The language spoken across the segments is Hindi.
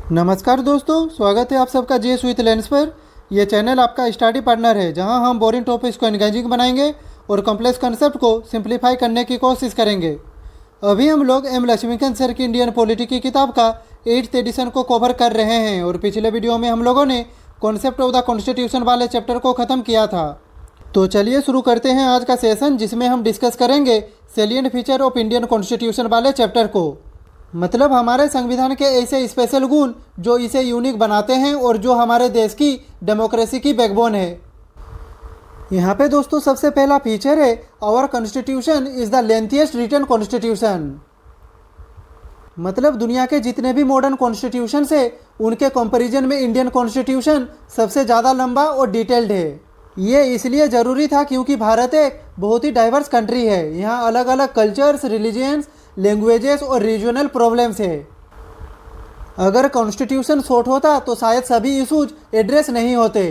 नमस्कार दोस्तों, स्वागत है आप सबका जेएस विथ लेंस पर। यह चैनल आपका स्टडी पार्टनर है जहां हम बोरिंग टॉपिक्स को एंगेजिंग बनाएंगे और कॉम्प्लेक्स कंसेप्ट को सिंप्लीफाई करने की कोशिश करेंगे। अभी हम लोग एम लक्ष्मीकांत सर की इंडियन पॉलिटी की किताब का 8th एडिशन को कवर कर रहे हैं और पिछले वीडियो में हम लोगों ने कॉन्सेप्ट ऑफ द कॉन्स्टिट्यूशन वाले चैप्टर को ख़त्म किया था। तो चलिए शुरू करते हैं आज का सेशन, जिसमें हम डिस्कस करेंगे salient feature of Indian constitution वाले चैप्टर को। मतलब हमारे संविधान के ऐसे स्पेशल गुण जो इसे यूनिक बनाते हैं और जो हमारे देश की डेमोक्रेसी की बैकबोन है। यहाँ पे दोस्तों सबसे पहला फीचर है our constitution is the lengthiest written constitution. मतलब दुनिया के जितने भी मॉडर्न कॉन्स्टिट्यूशन है उनके कंपैरिजन में इंडियन कॉन्स्टिट्यूशन सबसे ज़्यादा लंबा और डिटेल्ड है। ये इसलिए ज़रूरी था क्योंकि भारत एक बहुत ही डाइवर्स कंट्री है। यहाँ अलग अलग कल्चर्स, रिलीजियंस, लैंग्वेजेस और रीजनल प्रॉब्लम्स है। अगर कॉन्स्टिट्यूशन शॉर्ट होता तो शायद सभी इशूज एड्रेस नहीं होते।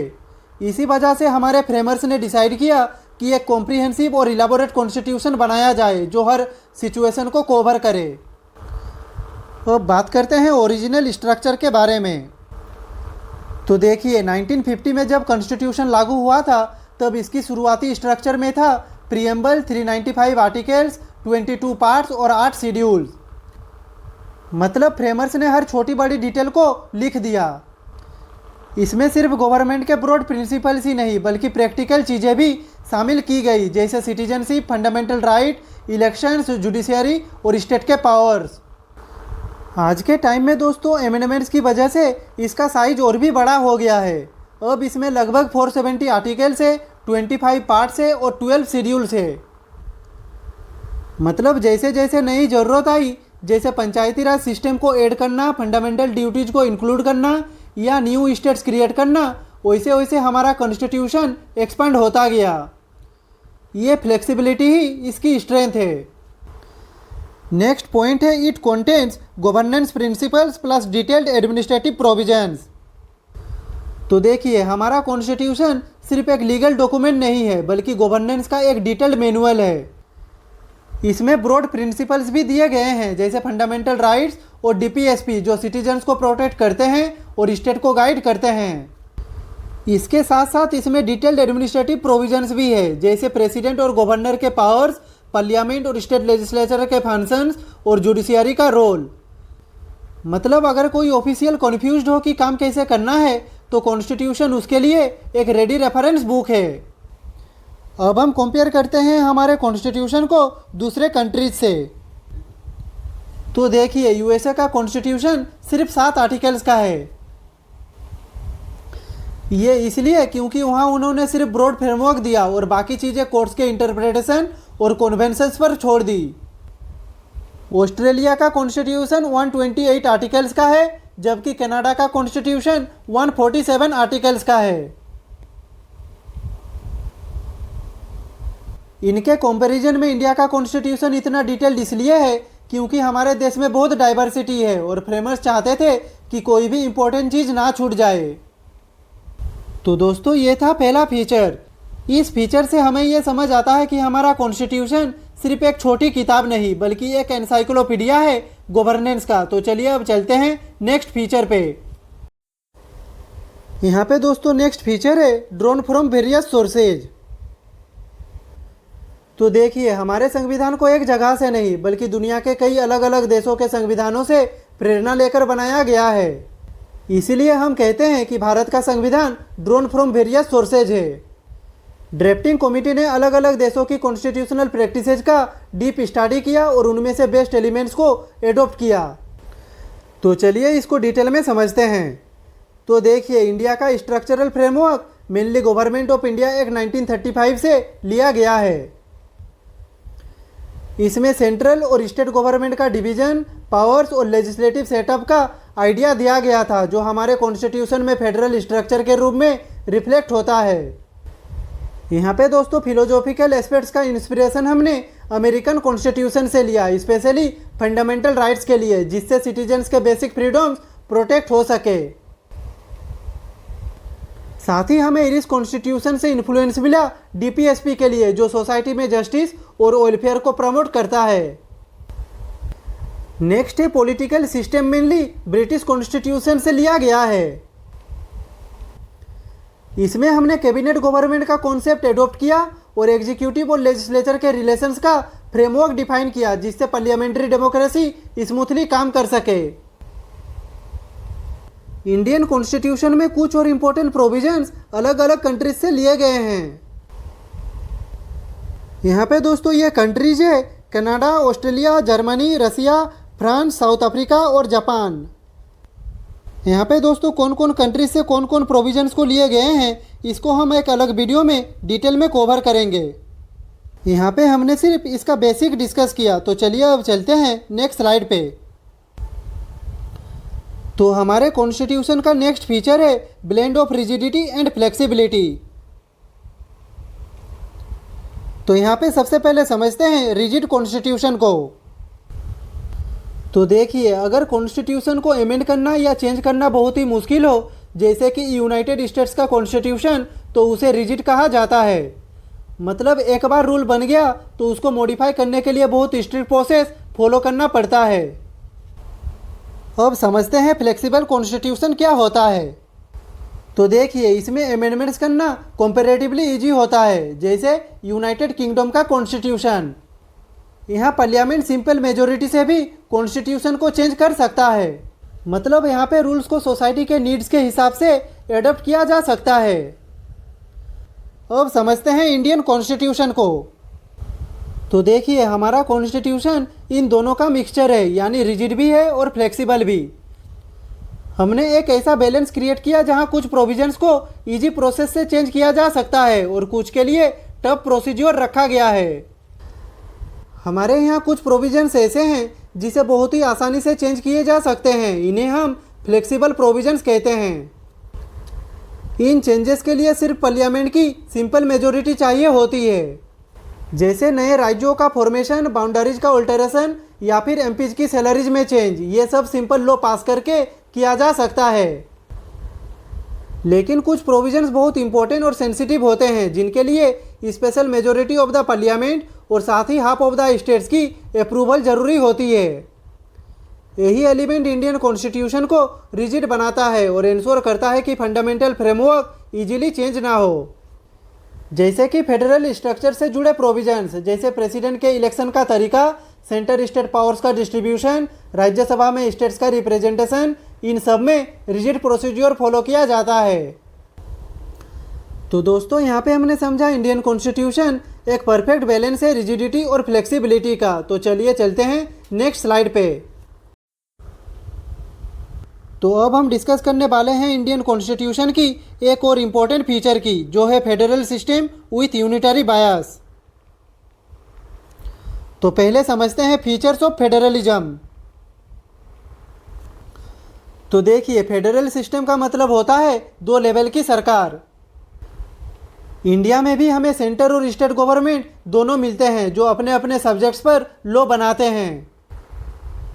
इसी वजह से हमारे फ्रेमर्स ने डिसाइड किया कि एक कॉम्प्रिहेंसिव और इलाबोरेट कॉन्स्टिट्यूशन बनाया जाए जो हर सिचुएशन को कवर करे। तो बात करते हैं ओरिजिनल स्ट्रक्चर के बारे में। तो देखिए 1950 में जब कॉन्स्टिट्यूशन लागू हुआ था तब इसकी शुरुआती स्ट्रक्चर में था प्रीएम्बल, 395 आर्टिकल्स, 22 पार्ट्स और 8 शेड्यूल्स। मतलब फ्रेमर्स ने हर छोटी बड़ी डिटेल को लिख दिया। इसमें सिर्फ गवर्नमेंट के ब्रॉड प्रिंसिपल्स ही नहीं बल्कि प्रैक्टिकल चीज़ें भी शामिल की गई, जैसे citizenship, fundamental right, elections, judiciary और स्टेट के पावर्स। आज के टाइम में दोस्तों एमेंडमेंट्स की वजह से इसका साइज और भी बड़ा हो गया है। अब इसमें लगभग 470 आर्टिकल्स है, 25 पार्ट्स है और 12 शेड्यूल्स है। मतलब जैसे जैसे नई ज़रूरत आई, जैसे पंचायती राज सिस्टम को ऐड करना, फंडामेंटल ड्यूटीज़ को इंक्लूड करना या न्यू स्टेट्स क्रिएट करना, वैसे वैसे हमारा कॉन्स्टिट्यूशन एक्सपांड होता गया। ये फ्लेक्सिबिलिटी ही इसकी स्ट्रेंथ है। नेक्स्ट पॉइंट है it contains governance principles plus detailed administrative provisions. तो देखिए हमारा कॉन्स्टिट्यूशन सिर्फ एक लीगल डॉक्यूमेंट नहीं है बल्कि गवर्नेंस का एक डिटेल्ड मैनुअल है। इसमें ब्रॉड प्रिंसिपल्स भी दिए गए हैं, जैसे फंडामेंटल राइट्स और डीपीएसपी जो सिटीजन्स को प्रोटेक्ट करते हैं और स्टेट को गाइड करते हैं। इसके साथ साथ इसमें डिटेल्ड एडमिनिस्ट्रेटिव प्रोविजंस भी है, जैसे प्रेसिडेंट और गवर्नर के पावर्स, पार्लियामेंट और स्टेट लेजिस्लेचर के फंक्शंस और जुडिशियरी का रोल। मतलब अगर कोई ऑफिशियल कन्फ्यूज्ड हो कि काम कैसे करना है तो कॉन्स्टिट्यूशन उसके लिए एक रेडी रेफरेंस बुक है। अब हम कंपेयर करते हैं हमारे कॉन्स्टिट्यूशन को दूसरे कंट्रीज से। तो देखिए यूएसए का कॉन्स्टिट्यूशन सिर्फ 7 आर्टिकल्स का है। ये इसलिए क्योंकि वहाँ उन्होंने सिर्फ ब्रॉड फ्रेमवर्क दिया और बाकी चीज़ें कोर्ट्स के इंटरप्रिटेशन और कन्वेंशंस पर छोड़ दी। ऑस्ट्रेलिया का कॉन्स्टिट्यूशन 128 आर्टिकल्स का है, जबकि कनाडा का कॉन्स्टिट्यूशन 147 आर्टिकल्स का है। इनके कंपैरिजन में इंडिया का कॉन्स्टिट्यूशन इतना डिटेल्ड इसलिए है क्योंकि हमारे देश में बहुत डाइवर्सिटी है और फ्रेमर्स चाहते थे कि कोई भी इंपॉर्टेंट चीज़ ना छूट जाए। तो दोस्तों ये था पहला फीचर। इस फीचर से हमें ये समझ आता है कि हमारा कॉन्स्टिट्यूशन सिर्फ एक छोटी किताब नहीं बल्कि एक एनसाइक्लोपीडिया है गवर्नेंस का। तो चलिए अब चलते हैं नेक्स्ट फीचर पे। यहाँ पे दोस्तों नेक्स्ट फीचर है ड्रॉन फ्रॉम वेरियस सोर्सेज। तो देखिए हमारे संविधान को एक जगह से नहीं बल्कि दुनिया के कई अलग अलग देशों के संविधानों से प्रेरणा लेकर बनाया गया है। इसीलिए हम कहते हैं कि भारत का संविधान ड्रॉन फ्रॉम वेरियस सोर्सेज है। ड्राफ्टिंग कमेटी ने अलग अलग देशों की कॉन्स्टिट्यूशनल प्रैक्टिसेज का डीप स्टडी किया और उनमें से बेस्ट एलिमेंट्स को एडॉप्ट किया। तो चलिए इसको डिटेल में समझते हैं। तो देखिए इंडिया का structural framework mainly government of India act 1935 से लिया गया है। इसमें सेंट्रल और स्टेट गवर्नमेंट का डिवीजन, पावर्स और लेजिस्लेटिव सेटअप का आइडिया दिया गया था जो हमारे कॉन्स्टिट्यूशन में फेडरल स्ट्रक्चर के रूप में रिफ्लेक्ट होता है। यहाँ पे दोस्तों फिलोसॉफिकल एस्पेक्ट्स का इंस्पिरेशन हमने अमेरिकन कॉन्स्टिट्यूशन से लिया, स्पेशली फंडामेंटल राइट्स के लिए, जिससे सिटीजन्स के बेसिक फ्रीडम्स प्रोटेक्ट हो सके। साथ ही हमें इस कॉन्स्टिट्यूशन से इन्फ्लुएंस मिला डीपीएसपी के लिए जो सोसाइटी में जस्टिस और वेलफेयर को प्रमोट करता है। नेक्स्ट है political system, mainly British constitution से लिया गया है। इसमें हमने कैबिनेट गवर्नमेंट का कॉन्सेप्ट एडॉप्ट किया और एग्जीक्यूटिव और लेजिस्लेचर के रिलेशंस का फ्रेमवर्क डिफाइन किया, जिससे पार्लियामेंट्री डेमोक्रेसी स्मूथली काम कर सके। इंडियन कॉन्स्टिट्यूशन में कुछ और इम्पोर्टेंट प्रोविजंस अलग अलग कंट्रीज से लिए गए हैं। यहाँ पे दोस्तों ये कंट्रीज है कनाडा, ऑस्ट्रेलिया, जर्मनी, रसिया, फ्रांस, साउथ अफ्रीका और जापान। यहाँ पे दोस्तों कौन कौन कंट्रीज से कौन कौन प्रोविजंस को लिए गए हैं, इसको हम एक अलग वीडियो में डिटेल में कवर करेंगे। यहाँ पे हमने सिर्फ इसका बेसिक डिस्कस किया, तो चलिए अब चलते हैं नेक्स्ट स्लाइड पे। तो हमारे कॉन्स्टिट्यूशन का नेक्स्ट फीचर है blend of rigidity and flexibility. तो यहाँ पे सबसे पहले समझते हैं रिजिड कॉन्स्टिट्यूशन को। तो देखिए, अगर कॉन्स्टिट्यूशन को अमेंड करना या चेंज करना बहुत ही मुश्किल हो, जैसे कि यूनाइटेड स्टेट्स का कॉन्स्टिट्यूशन, तो उसे रिजिड कहा जाता है। मतलब एक बार रूल बन गया तो उसको मॉडिफाई करने के लिए बहुत स्ट्रिक्ट प्रोसेस फॉलो करना पड़ता है। अब समझते हैं फ्लेक्सिबल कॉन्स्टिट्यूशन क्या होता है। तो देखिए, इसमें अमेंडमेंट्स करना कंपैरेटिवली इजी होता है, जैसे यूनाइटेड किंगडम का कॉन्स्टिट्यूशन। यहाँ पार्लियामेंट सिंपल मेजोरिटी से भी कॉन्स्टिट्यूशन को चेंज कर सकता है। मतलब यहाँ पे रूल्स को सोसाइटी के नीड्स के हिसाब से एडॉप्ट किया जा सकता है। अब समझते हैं इंडियन कॉन्स्टिट्यूशन को। तो देखिए, हमारा कॉन्स्टिट्यूशन इन दोनों का मिक्सचर है, यानी रिजिड भी है और फ्लेक्सिबल भी। हमने एक ऐसा बैलेंस क्रिएट किया जहाँ कुछ प्रोविजंस को इजी प्रोसेस से चेंज किया जा सकता है और कुछ के लिए टफ प्रोसीजर रखा गया है। हमारे यहाँ कुछ प्रोविजंस ऐसे हैं जिसे बहुत ही आसानी से चेंज किए जा सकते हैं, इन्हें हम फ्लेक्सिबल प्रोविजंस कहते हैं। इन चेंजेस के लिए सिर्फ पार्लियामेंट की सिंपल मेजोरिटी चाहिए होती है, जैसे नए राज्यों का फॉर्मेशन, बाउंड्रीज का अल्टरेशन या फिर एमपीज की सैलरीज में चेंज। ये सब सिंपल लॉ पास करके किया जा सकता है। लेकिन कुछ प्रोविजंस बहुत इंपॉर्टेंट और सेंसिटिव होते हैं, जिनके लिए special majority of the parliament और साथ ही हाफ ऑफ द स्टेट्स की अप्रूवल जरूरी होती है। यही एलिमेंट इंडियन कॉन्स्टिट्यूशन को रिजिड बनाता है और इंश्योर करता है कि फंडामेंटल फ्रेमवर्क इजीली चेंज ना हो। जैसे कि फेडरल स्ट्रक्चर से जुड़े प्रोविजंस, जैसे प्रेसिडेंट के इलेक्शन का तरीका, सेंटर स्टेट पावर्स का डिस्ट्रीब्यूशन, राज्यसभा में स्टेट्स का रिप्रेजेंटेशन, इन सब में रिजिड प्रोसीजर फॉलो किया जाता है। तो दोस्तों, यहाँ पे हमने समझा इंडियन कॉन्स्टिट्यूशन एक परफेक्ट बैलेंस है रिजिडिटी और फ्लेक्सिबिलिटी का। तो चलिए चलते हैं नेक्स्ट स्लाइड पे। तो अब हम डिस्कस करने वाले हैं इंडियन कॉन्स्टिट्यूशन की एक और इम्पोर्टेंट फीचर की, जो है फेडरल सिस्टम विथ यूनिटरी बायस। तो पहले समझते हैं फीचर्स ऑफ फेडरलिज्म। तो देखिए, फेडरल सिस्टम का मतलब होता है दो लेवल की सरकार। इंडिया में भी हमें सेंटर और स्टेट गवर्नमेंट दोनों मिलते हैं, जो अपने अपने सब्जेक्ट्स पर लॉ बनाते हैं।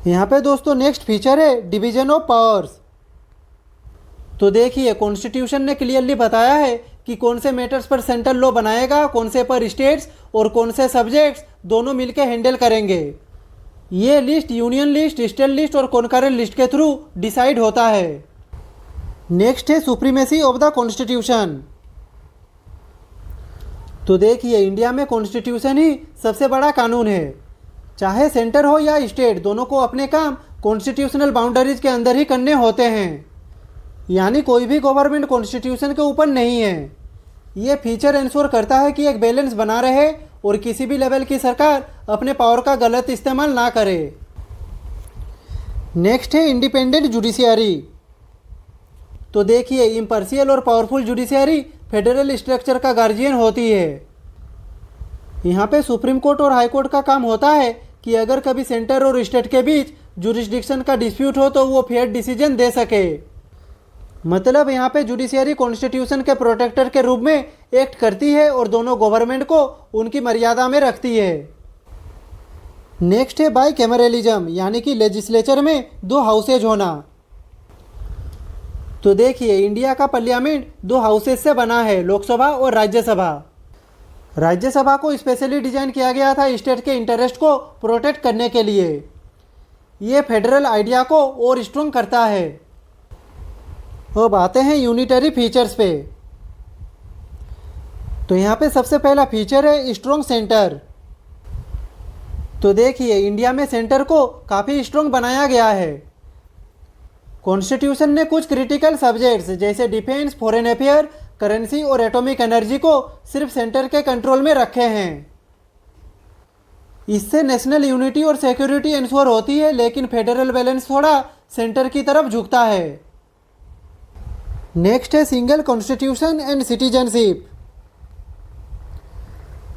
यहाँ पे दोस्तों नेक्स्ट फीचर है डिवीजन ऑफ पावर्स। तो देखिए, कॉन्स्टिट्यूशन ने क्लियरली बताया है कि कौन से मैटर्स पर सेंट्रल लॉ बनाएगा, कौन से पर स्टेट्स और कौन से सब्जेक्ट्स दोनों मिलकर हैंडल करेंगे। ये list union list, state list और कॉन्करेंट लिस्ट के थ्रू डिसाइड होता है। नेक्स्ट है सुप्रीमेसी ऑफ द कॉन्स्टिट्यूशन। तो देखिए, इंडिया में कॉन्स्टिट्यूशन ही सबसे बड़ा कानून है। चाहे सेंटर हो या स्टेट, दोनों को अपने काम कॉन्स्टिट्यूशनल बाउंड्रीज के अंदर ही करने होते हैं, यानी कोई भी गवर्नमेंट कॉन्स्टिट्यूशन के ऊपर नहीं है। ये फीचर इंश्योर करता है कि एक बैलेंस बना रहे और किसी भी लेवल की सरकार अपने पावर का गलत इस्तेमाल ना करे। नेक्स्ट है इंडिपेंडेंट जुडिशियरी। तो देखिए, इम्पार्शियल और पावरफुल जुडिशियरी फेडरल स्ट्रक्चर का गार्जियन होती है। यहाँ पे सुप्रीम कोर्ट और हाई कोर्ट का काम होता है कि अगर कभी सेंटर और स्टेट के बीच जुरिस्डिक्शन का डिस्प्यूट हो तो वो फेयर डिसीजन दे सके। मतलब यहाँ पे जुडिशियरी कॉन्स्टिट्यूशन के प्रोटेक्टर के रूप में एक्ट करती है और दोनों गवर्नमेंट को उनकी मर्यादा में रखती है। नेक्स्ट है बाई कैमरलिज्म, यानी कि लेजिस्लेचर में दो हाउसेज होना। तो देखिए, इंडिया का पार्लियामेंट दो हाउसेज से बना है, लोकसभा और राज्यसभा। राज्यसभा को स्पेशली डिजाइन किया गया था स्टेट के इंटरेस्ट को प्रोटेक्ट करने के लिए। ये फेडरल आइडिया को और स्ट्रॉन्ग करता है। अब आते हैं यूनिटरी फीचर्स पे। तो यहाँ पे सबसे पहला फीचर है स्ट्रॉन्ग सेंटर। तो देखिए इंडिया में सेंटर को काफ़ी स्ट्रॉन्ग बनाया गया है। कॉन्स्टिट्यूशन ने कुछ क्रिटिकल सब्जेक्ट्स जैसे डिफेंस, फॉरेन अफेयर, करेंसी और एटॉमिक एनर्जी को सिर्फ सेंटर के कंट्रोल में रखे हैं। इससे नेशनल यूनिटी और सिक्योरिटी इंश्योर होती है, लेकिन फेडरल बैलेंस थोड़ा सेंटर की तरफ झुकता है। नेक्स्ट है सिंगल कॉन्स्टिट्यूशन एंड सिटीजनशिप।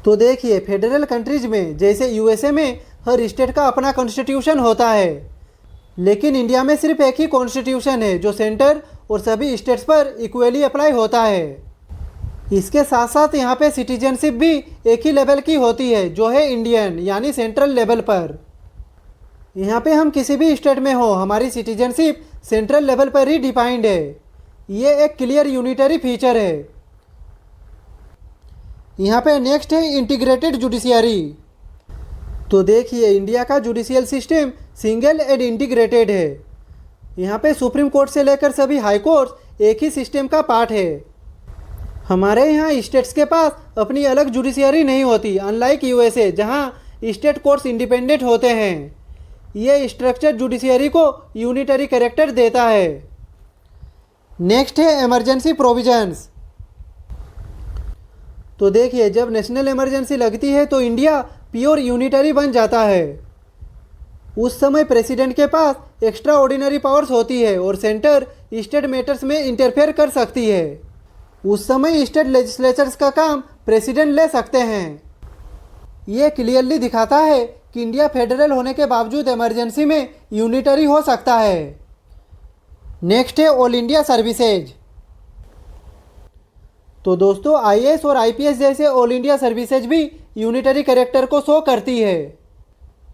तो देखिए फेडरल कंट्रीज में जैसे यूएसए में हर स्टेट का अपना कॉन्स्टिट्यूशन होता है, लेकिन इंडिया में सिर्फ एक ही कॉन्स्टिट्यूशन है जो सेंटर और सभी स्टेट्स पर इक्वली अप्लाई होता है। इसके साथ साथ यहाँ पे सिटीजनशिप भी एक ही लेवल की होती है जो है इंडियन यानी सेंट्रल लेवल पर। यहाँ पे हम किसी भी स्टेट में हो, हमारी सिटीजनशिप सेंट्रल लेवल पर ही डिफाइंड है। ये एक क्लियर यूनिटरी फीचर है। यहाँ पे नेक्स्ट है इंटीग्रेटेड जुडिशियरी। तो देखिए इंडिया का judicial system single and integrated है। यहाँ पे सुप्रीम कोर्ट से लेकर सभी हाई कोर्ट एक ही सिस्टम का पार्ट है। हमारे यहाँ स्टेट्स के पास अपनी अलग जुडिशियरी नहीं होती, अनलाइक यूएसए जहाँ स्टेट कोर्ट्स इंडिपेंडेंट होते हैं। ये स्ट्रक्चर जुडिशियरी को यूनिटरी कैरेक्टर देता है। नेक्स्ट है इमरजेंसी प्रोविजंस। तो देखिए जब नेशनल इमरजेंसी लगती है तो इंडिया प्योर यूनिटरी बन जाता है। उस समय प्रेसिडेंट के पास एक्स्ट्रा ऑर्डिनरी पावर्स होती है और सेंटर स्टेट मैटर्स में इंटरफेयर कर सकती है। उस समय स्टेट लेजिस्लेचर्स का काम प्रेसिडेंट ले सकते हैं। ये क्लियरली दिखाता है कि इंडिया फेडरल होने के बावजूद इमरजेंसी में यूनिटरी हो सकता है। नेक्स्ट है ऑल इंडिया सर्विसेज। तो दोस्तों आईएएस और आईपीएस जैसे ऑल इंडिया सर्विसेज भी यूनिटरी कैरेक्टर को शो करती है।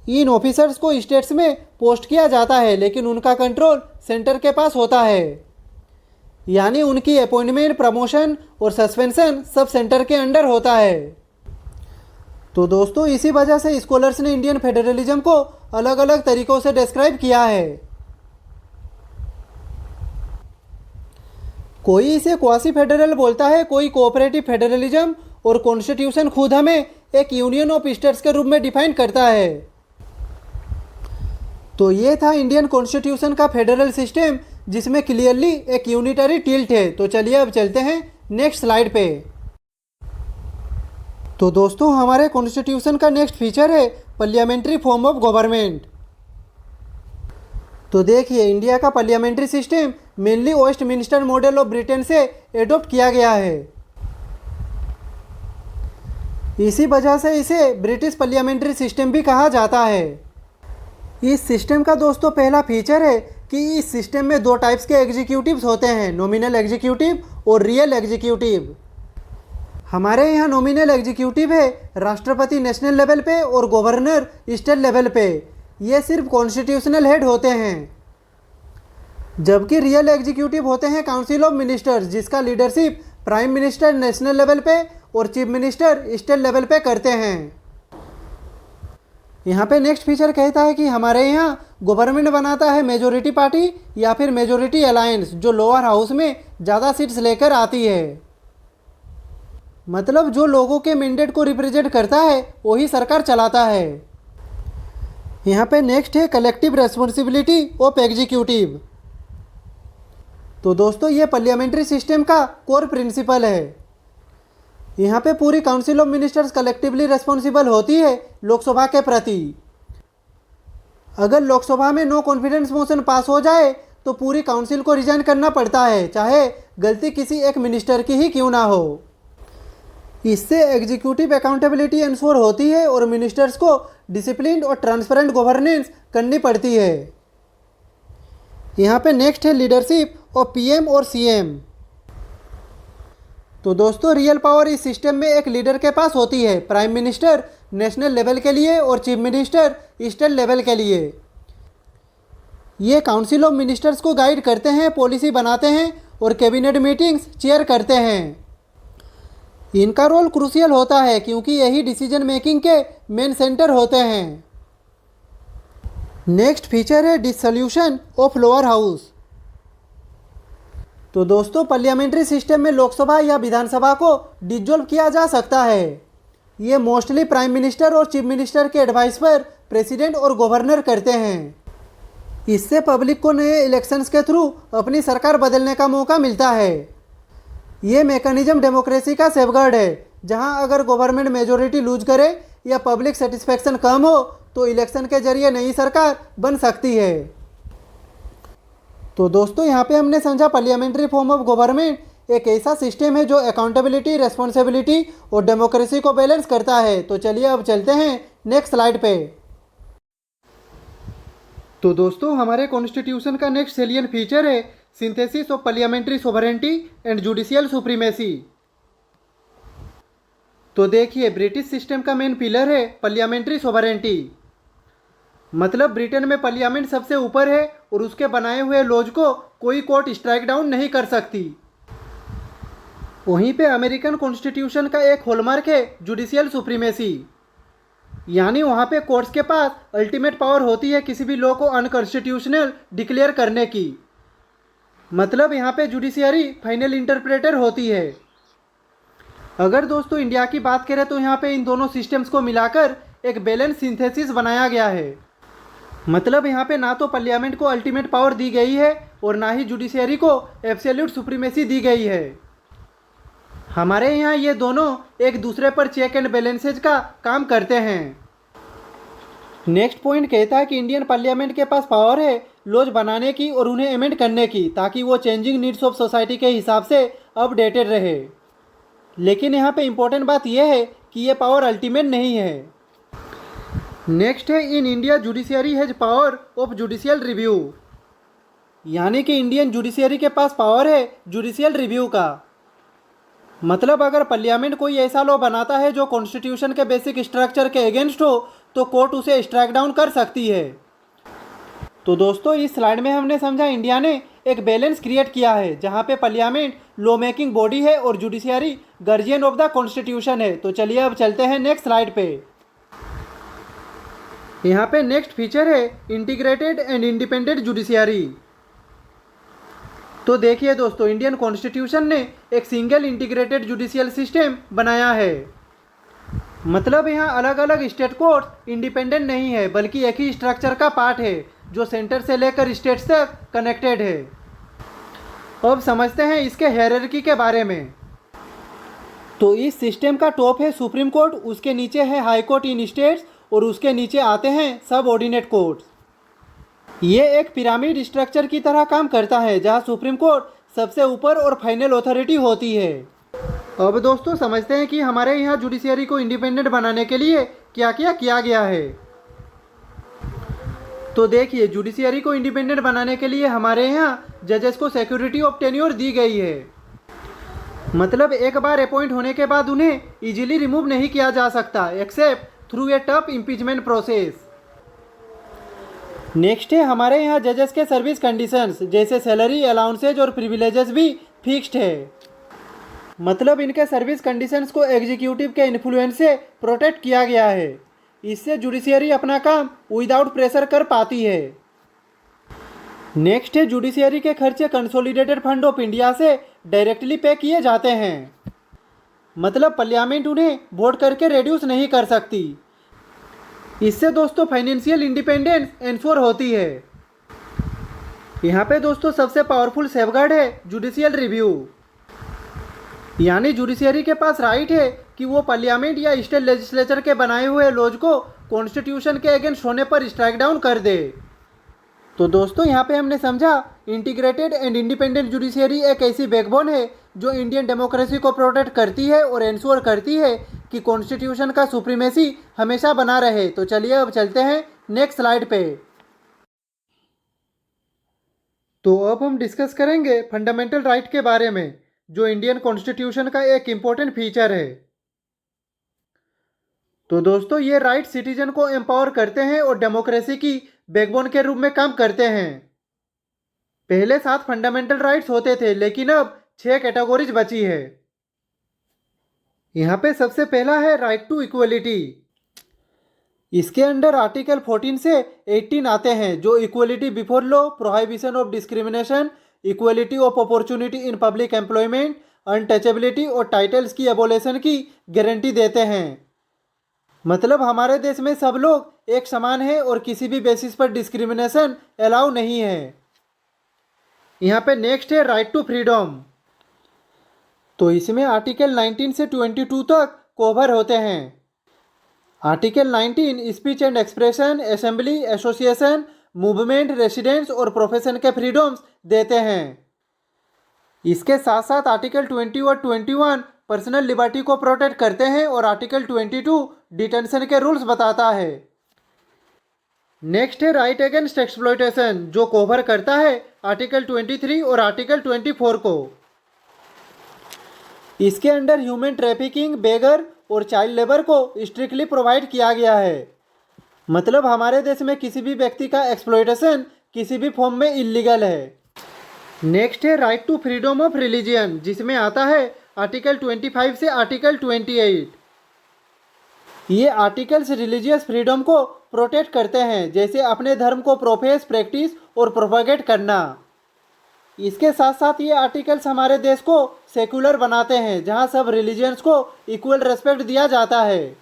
इन ऑफिसर्स को स्टेट्स में पोस्ट किया जाता है, लेकिन उनका कंट्रोल सेंटर के पास होता है, यानी उनकी अपॉइंटमेंट, प्रमोशन और सस्पेंशन सब सेंटर के अंडर होता है। तो दोस्तों इसी वजह से स्कॉलर्स ने इंडियन फेडरलिज्म को अलग अलग तरीकों से डिस्क्राइब किया है। कोई इसे क्वासी फेडरल बोलता है, कोई कोऑपरेटिव फेडरलिज्म, और कॉन्स्टिट्यूशन खुद हमें एक यूनियन ऑफ स्टेट्स के रूप में डिफाइन करता है। तो ये था इंडियन कॉन्स्टिट्यूशन का फेडरल सिस्टम जिसमें क्लियरली एक यूनिटरी टिल्ट है। तो चलिए अब चलते हैं नेक्स्ट स्लाइड पे। तो दोस्तों हमारे कॉन्स्टिट्यूशन का नेक्स्ट फीचर है पार्लियामेंट्री फॉर्म ऑफ गवर्नमेंट। तो देखिए इंडिया का parliamentary system mainly Westminster model of Britain से एडॉप्ट किया गया है। इसी वजह से इसे ब्रिटिश पार्लियामेंट्री सिस्टम भी कहा जाता है। इस सिस्टम का दोस्तों पहला फीचर है कि इस सिस्टम में दो टाइप्स के एग्जीक्यूटिव्स होते हैं, नॉमिनल एग्जीक्यूटिव और रियल एग्जीक्यूटिव। हमारे यहाँ नॉमिनल एग्जीक्यूटिव है राष्ट्रपति नेशनल लेवल पे और गवर्नर स्टेट लेवल पे। ये सिर्फ कॉन्स्टिट्यूशनल हेड होते हैं। जबकि रियल एग्जीक्यूटिव होते हैं काउंसिल ऑफ मिनिस्टर्स, जिसका leadership prime minister national level पे और चीफ मिनिस्टर स्टेट लेवल पे करते हैं। यहाँ पे नेक्स्ट फीचर कहता है कि हमारे यहाँ गवर्नमेंट बनाता है मेजोरिटी पार्टी या फिर मेजोरिटी अलायंस, जो लोअर हाउस में ज़्यादा सीट्स लेकर आती है। मतलब जो लोगों के मैंडेट को रिप्रेजेंट करता है वही सरकार चलाता है। यहाँ पे नेक्स्ट है कलेक्टिव रेस्पॉन्सिबिलिटी ऑफ एग्जीक्यूटिव। तो दोस्तों ये पार्लियामेंट्री सिस्टम का कोर प्रिंसिपल है। यहाँ पे पूरी council of ministers collectively responsible होती है लोकसभा के प्रति। अगर लोकसभा में नो कॉन्फिडेंस मोशन पास हो जाए तो पूरी काउंसिल को रिजाइन करना पड़ता है, चाहे गलती किसी एक मिनिस्टर की ही क्यों ना हो। इससे एग्जीक्यूटिव अकाउंटेबिलिटी इंश्योर होती है और मिनिस्टर्स को डिसिप्लिन और ट्रांसपेरेंट गवर्नेंस करनी पड़ती है। यहाँ पे नेक्स्ट है लीडरशिप ऑफ पीएम और सीएम। तो दोस्तों रियल पावर इस सिस्टम में एक लीडर के पास होती है, प्राइम मिनिस्टर नेशनल लेवल के लिए और चीफ मिनिस्टर स्टेट लेवल के लिए। ये काउंसिल ऑफ मिनिस्टर्स को गाइड करते हैं, पॉलिसी बनाते हैं और कैबिनेट मीटिंग्स चेयर करते हैं। इनका रोल क्रूशियल होता है क्योंकि यही डिसीजन मेकिंग के मेन सेंटर होते हैं। नेक्स्ट फीचर है डिसोल्यूशन ऑफ लोअर हाउस। तो दोस्तों पार्लियामेंट्री सिस्टम में लोकसभा या विधानसभा को डिसॉल्व किया जा सकता है। ये मोस्टली प्राइम मिनिस्टर और चीफ मिनिस्टर के एडवाइस पर प्रेसिडेंट और गवर्नर करते हैं। इससे पब्लिक को नए इलेक्शंस के थ्रू अपनी सरकार बदलने का मौका मिलता है। ये मैकेनिज्म डेमोक्रेसी का सेफगार्ड है, जहां अगर गवर्नमेंट मेजोरिटी लूज करे या पब्लिक सेटिस्फेक्शन कम हो तो इलेक्शन के जरिए नई सरकार बन सकती है। तो दोस्तों यहाँ पे हमने समझा पार्लियामेंट्री फॉर्म ऑफ गवर्नमेंट एक ऐसा सिस्टम है जो अकाउंटेबिलिटी, रेस्पॉन्सिबिलिटी और डेमोक्रेसी को बैलेंस करता है। तो चलिए अब चलते हैं नेक्स्ट स्लाइड पे। तो दोस्तों हमारे कॉन्स्टिट्यूशन का नेक्स्ट सेलियन फीचर है synthesis of parliamentary sovereignty and judicial supremacy. तो देखिए ब्रिटिश सिस्टम का मेन पिलर है पार्लियामेंट्री सोवरेंटी। मतलब ब्रिटेन में पार्लियामेंट सबसे ऊपर है और उसके बनाए हुए लॉज को कोई कोर्ट स्ट्राइक डाउन नहीं कर सकती। वहीं पे अमेरिकन कॉन्स्टिट्यूशन का एक हॉलमार्क है जुडिशियल सुप्रीमेसी, यानी वहाँ पे कोर्ट्स के पास अल्टीमेट पावर होती है किसी भी लॉ को अनकॉन्स्टिट्यूशनल डिक्लेयर करने की। मतलब यहाँ पे जुडिशियरी फाइनल इंटरप्रेटर होती है। अगर दोस्तों इंडिया की बात करें तो यहाँ पे इन दोनों सिस्टम्स को मिलाकर एक बैलेंस सिंथेसिस बनाया गया है। मतलब यहाँ पे ना तो पार्लियामेंट को अल्टीमेट पावर दी गई है और ना ही जुडिशियरी को एब्सोल्यूट सुप्रीमेसी दी गई है। हमारे यहाँ ये दोनों एक दूसरे पर चेक एंड बैलेंसेज का काम करते हैं। नेक्स्ट पॉइंट कहता है कि इंडियन पार्लियामेंट के पास पावर है लॉज बनाने की और उन्हें अमेंड करने की, ताकि वो चेंजिंग नीड्स ऑफ सोसाइटी के हिसाब से अपडेटेड रहे। लेकिन यहाँ पे इम्पोर्टेंट बात यह है कि ये पावर अल्टीमेट नहीं है। नेक्स्ट है in India judiciary has power of judicial review, यानी कि इंडियन जुडिशियरी के पास पावर है जुडिशियल रिव्यू का। मतलब अगर पार्लियामेंट कोई ऐसा लॉ बनाता है जो कॉन्स्टिट्यूशन के बेसिक स्ट्रक्चर के अगेंस्ट हो तो कोर्ट उसे स्ट्राइक डाउन कर सकती है। तो दोस्तों इस स्लाइड में हमने समझा इंडिया ने एक बैलेंस क्रिएट किया है जहां पे पार्लियामेंट लॉ मेकिंग बॉडी है और judiciary guardian of the constitution है। तो चलिए अब चलते हैं नेक्स्ट स्लाइड पे। यहाँ पे नेक्स्ट फीचर है इंटीग्रेटेड एंड इंडिपेंडेंट जुडिशियरी। तो देखिए दोस्तों इंडियन कॉन्स्टिट्यूशन ने एक सिंगल इंटीग्रेटेड जुडिशियल सिस्टम बनाया है। मतलब यहाँ अलग अलग स्टेट कोर्ट इंडिपेंडेंट नहीं है बल्कि एक ही स्ट्रक्चर का पार्ट है जो सेंटर से लेकर स्टेट्स तक कनेक्टेड है। अब समझते हैं इसके हायरार्की के बारे में। तो इस सिस्टम का टॉप है सुप्रीम कोर्ट, उसके नीचे है हाई कोर्ट इन स्टेट्स और उसके नीचे आते हैं सब ऑर्डिनेट कोर्ट्स। ये एक पिरामिड स्ट्रक्चर की तरह काम करता है जहां सुप्रीम कोर्ट सबसे ऊपर और फाइनल अथॉरिटी होती है। अब दोस्तों समझते हैं कि हमारे यहाँ जुडिशियरी को इंडिपेंडेंट बनाने के लिए क्या क्या किया गया है। तो देखिए जुडिशियरी को इंडिपेंडेंट बनाने के लिए हमारे यहाँ जजेस को सिक्योरिटी ऑफ टेन्योर दी गई है। मतलब एक बार अपॉइंट होने के बाद उन्हें इजीली रिमूव नहीं किया जा सकता accept through a tough impeachment process. Next है हमारे यहाँ जजेस के सर्विस कंडीशंस जैसे सैलरी, अलाउंसेज और प्रिविलेजेस भी फिक्स्ड है। मतलब इनके सर्विस कंडीशंस को एग्जीक्यूटिव के इन्फ्लुएंस से प्रोटेक्ट किया गया है। इससे जुडिशियरी अपना काम विदाउट प्रेशर कर पाती है। नेक्स्ट है जुडिशियरी के खर्चे कंसोलिडेटेड फंड ऑफ इंडिया से डायरेक्टली पे किए जाते हैं। मतलब पार्लियामेंट उन्हें वोट करके रिड्यूस नहीं कर सकती। इससे दोस्तों फाइनेंशियल इंडिपेंडेंस एंश्योर होती है। यहाँ पे दोस्तों सबसे पावरफुल सेफगार्ड है जुडिशियल रिव्यू, यानी जुडिशियरी के पास राइट है कि वो पार्लियामेंट या स्टेट लेजिस्लेचर के बनाए हुए लॉज को कॉन्स्टिट्यूशन के अगेंस्ट होने पर स्ट्राइक डाउन कर दे। तो दोस्तों यहाँ पे हमने समझा इंटीग्रेटेड एंड इंडिपेंडेंट जुडिशियरी एक ऐसी बैकबोन है जो इंडियन डेमोक्रेसी को प्रोटेक्ट करती है और इंश्योर करती है कि कॉन्स्टिट्यूशन का सुप्रीमेसी हमेशा बना रहे। तो चलिए अब चलते हैं नेक्स्ट स्लाइड पे। तो अब हम डिस्कस करेंगे फंडामेंटल राइट के बारे में जो इंडियन कॉन्स्टिट्यूशन का एक इम्पोर्टेंट फीचर है। तो दोस्तों ये राइट सिटीजन को एम्पावर करते हैं और डेमोक्रेसी की बैकबोन के रूप में काम करते हैं। पहले 7 फंडामेंटल राइट्स होते थे लेकिन अब 6 कैटेगरीज बची है। यहाँ पे सबसे पहला है राइट टू इक्वलिटी। इसके अंडर आर्टिकल 14 से 18 आते हैं जो equality before law, prohibition of discrimination, equality of opportunity in public employment, untouchability और टाइटल्स की एबोलेशन की गारंटी देते हैं। मतलब हमारे देश में सब लोग एक समान है और किसी भी बेसिस पर डिस्क्रिमिनेशन अलाउ नहीं है। यहाँ पे नेक्स्ट है राइट टू फ्रीडम। तो इसमें आर्टिकल 19 से 22 तक कवर होते हैं। Article 19 speech and expression, assembly, association, movement, residence और प्रोफेशन के फ्रीडम्स देते हैं। इसके साथ साथ आर्टिकल 20 और 21 पर्सनल लिबर्टी को प्रोटेक्ट करते हैं और आर्टिकल 22 डिटेंशन के रूल्स बताता है। नेक्स्ट है राइट अगेंस्ट एक्सप्लॉयटेशन जो कवर करता है आर्टिकल 23 और आर्टिकल 24 को। इसके अंडर ह्यूमन ट्रैफिकिंग, बेगर और चाइल्ड लेबर को स्ट्रिक्टली प्रोवाइड किया गया है। मतलब हमारे देश में किसी भी व्यक्ति का एक्सप्लॉयटेशन किसी भी फॉर्म में इलीगल है। नेक्स्ट है right to freedom of religion जिसमें आता है आर्टिकल 25 से आर्टिकल 28। ये आर्टिकल्स रिलीजियस फ्रीडम को प्रोटेक्ट करते हैं, जैसे अपने धर्म को प्रोफेस, प्रैक्टिस और प्रोपेगेट करना। इसके साथ साथ ये आर्टिकल्स हमारे देश को सेकुलर बनाते हैं जहां सब रिलीजियंस को इक्वल रेस्पेक्ट दिया जाता है।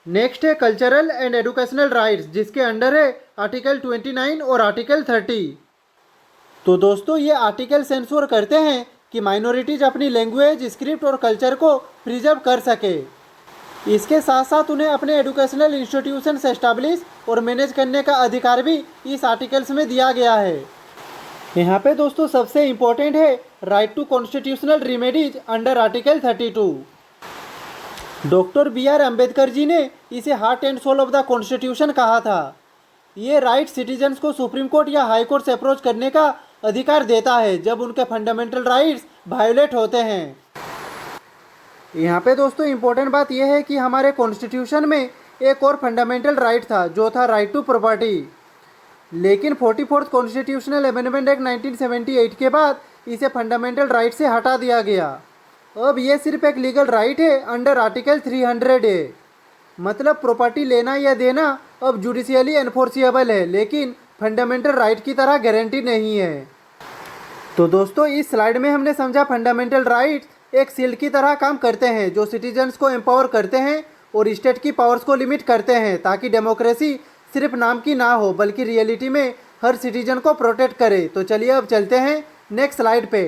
नेक्स्ट है कल्चरल एंड एजुकेशनल राइट्स जिसके अंडर है आर्टिकल 29 और आर्टिकल 30। तो दोस्तों ये आर्टिकल सेंसोर करते हैं कि माइनॉरिटीज अपनी लैंग्वेज, स्क्रिप्ट और कल्चर को प्रिजर्व कर सके। इसके साथ साथ उन्हें अपने एजुकेशनल इंस्टीट्यूशंस एस्टैब्लिश और मैनेज करने का अधिकार भी इस आर्टिकल्स में दिया गया है। यहाँ पे दोस्तों सबसे इम्पोर्टेंट है right to constitutional remedies under article 32। Doctor BR Ambedkar ji ने इसे heart and soul of the constitution कहा था। ये राइट सिटीजन्स को सुप्रीम कोर्ट या हाई कोर्ट से अप्रोच करने का अधिकार देता है जब उनके फंडामेंटल राइट्स वायोलेट होते हैं। यहाँ पे दोस्तों इम्पोर्टेंट बात यह है कि हमारे कॉन्स्टिट्यूशन में एक और फंडामेंटल राइट था जो था राइट टू प्रॉपर्टी, लेकिन 44th कॉन्स्टिट्यूशनल अमेंडमेंट एक्ट 1978 के बाद इसे फंडामेंटल राइट से हटा दिया गया। अब ये सिर्फ एक लीगल राइट है अंडर आर्टिकल 300 है। मतलब प्रॉपर्टी लेना या देना अब जुडिशियली एनफोर्सिएबल है, लेकिन फंडामेंटल राइट की तरह गारंटी नहीं है। तो दोस्तों इस स्लाइड में हमने समझा फंडामेंटल राइट्स एक शील्ड की तरह काम करते हैं जो सिटीजन्स को एम्पावर करते हैं और स्टेट की पावर्स को लिमिट करते हैं ताकि डेमोक्रेसी सिर्फ नाम की ना हो बल्कि रियलिटी में हर सिटीजन को प्रोटेक्ट करे। तो चलिए अब चलते हैं नेक्स्ट स्लाइड पे।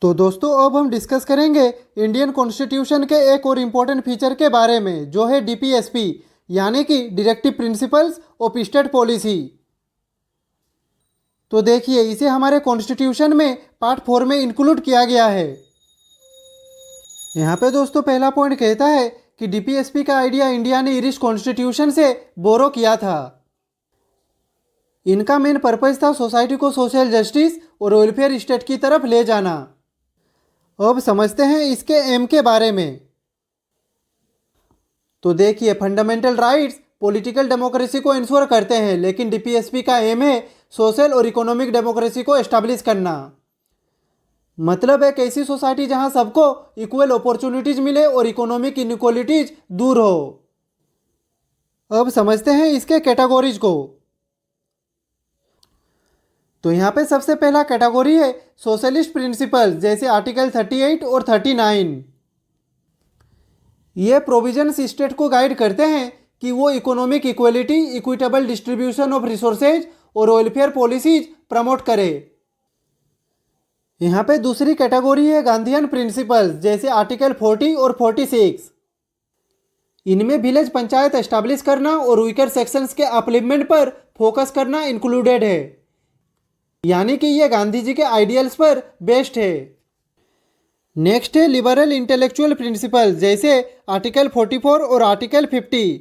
तो दोस्तों अब हम डिस्कस करेंगे इंडियन कॉन्स्टिट्यूशन के एक और इम्पोर्टेंट फीचर के बारे में जो है DPSP यानी कि directive principles of state policy. तो देखिए इसे हमारे कॉन्स्टिट्यूशन में पार्ट 4 में इंक्लूड किया गया है। यहाँ पे दोस्तों पहला पॉइंट कहता है कि DPSP का आइडिया इंडिया ने इरिश कॉन्स्टिट्यूशन से बोरो किया था। इनका मेन पर्पस था सोसाइटी को सोशल जस्टिस और वेलफेयर स्टेट की तरफ ले जाना। अब समझते हैं इसके एम के बारे में। तो देखिए फंडामेंटल राइट्स पॉलिटिकल डेमोक्रेसी को इंश्योर करते हैं, लेकिन DPSP का एम है सोशल और इकोनॉमिक डेमोक्रेसी को एस्टैब्लिश करना। मतलब एक ऐसी सोसाइटी जहां सबको इक्वल अपॉर्चुनिटीज मिले और इकोनॉमिक इनइक्वालिटीज दूर हो। अब समझते हैं इसके कैटेगरीज को। तो यहाँ पे सबसे पहला कैटेगरी है सोशलिस्ट प्रिंसिपल्स जैसे आर्टिकल 38 और 39। ये प्रोविजंस स्टेट को गाइड करते हैं कि वो economic equality, equitable distribution of resources और वेलफेयर पॉलिसीज प्रमोट करे। यहाँ पे दूसरी कैटेगरी है गांधीयन प्रिंसिपल्स जैसे आर्टिकल 40 और 46। इनमें विलेज पंचायत एस्टैब्लिश करना और वीकर सेक्शंस के अपलिफ्टमेंट पर फोकस करना इंक्लूडेड है, यानी कि ये गांधी जी के आइडियल्स पर बेस्ड है। नेक्स्ट है लिबरल इंटेलेक्चुअल प्रिंसिपल जैसे आर्टिकल 44 और आर्टिकल 50।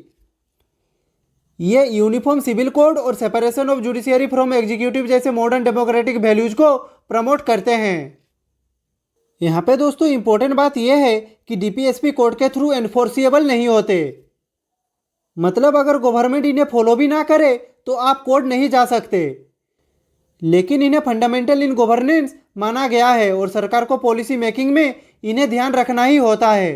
ये यूनिफॉर्म सिविल कोड और separation of judiciary from executive जैसे मॉडर्न डेमोक्रेटिक वैल्यूज को प्रमोट करते हैं। यहाँ पे दोस्तों इंपॉर्टेंट बात यह है कि DPSP कोर्ट के थ्रू एनफोर्सिएबल नहीं होते। मतलब अगर गवर्नमेंट इन्हें फॉलो भी ना करे तो आप कोर्ट नहीं जा सकते, लेकिन इन्हें फंडामेंटल इन गवर्नेंस माना गया है और सरकार को पॉलिसी मेकिंग में इन्हें ध्यान रखना ही होता है।